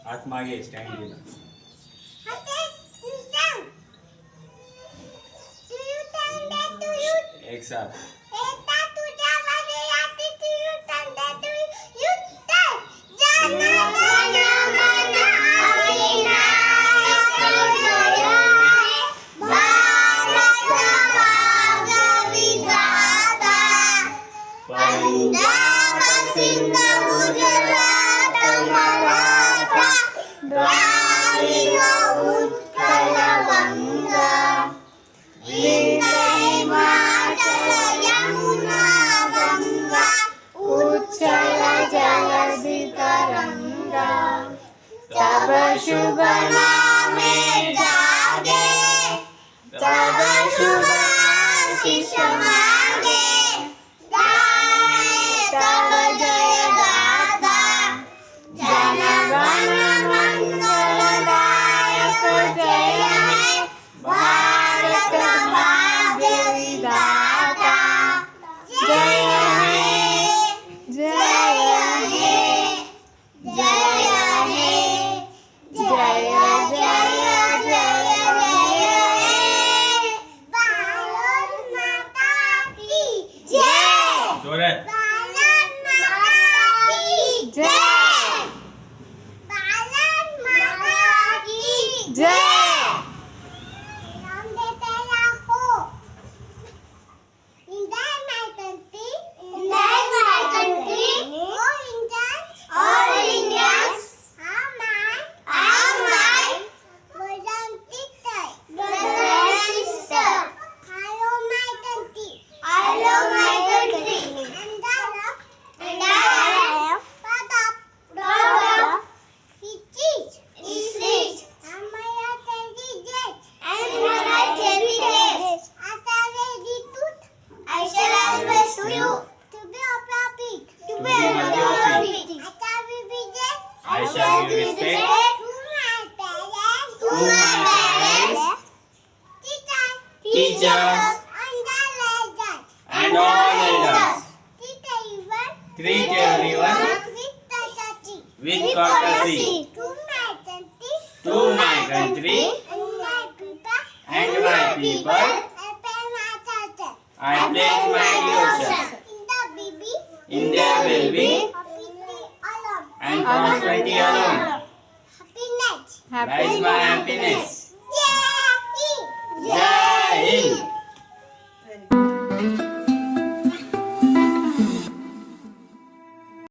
हाथ मागे स्टँड केला. एक साथ. पंजाब सिंध गुजरात मराठा द्राविड उत्कल गंगा विंध्य हिमाचल यमुना गंगा उच्चल जलधि तरंगा तब शुभ नामे जागे तब शुभ आशीष मांगे तब जय गाथा जन गण मंगलदायक जय हे भारत भाग्य विधाता जय हे जय हे जय हे जय जय जय हे भारत माता की जय. जोरात. जय भारत माता की जय. नाम देते रहो. India my country. India my country. All Indians are my brother and sister. Hello my country. Hello my country. And I love proud of it is and my intelligence and my intelligence. I shall always do to be a profit. To be a profit. I shall be respect to my parents, teachers, And all elders. Treat everyone With courtesy. To my country And my people. I pledge my devotion. In their well-being and prosperity alone. Lies my happiness. Jai Hind.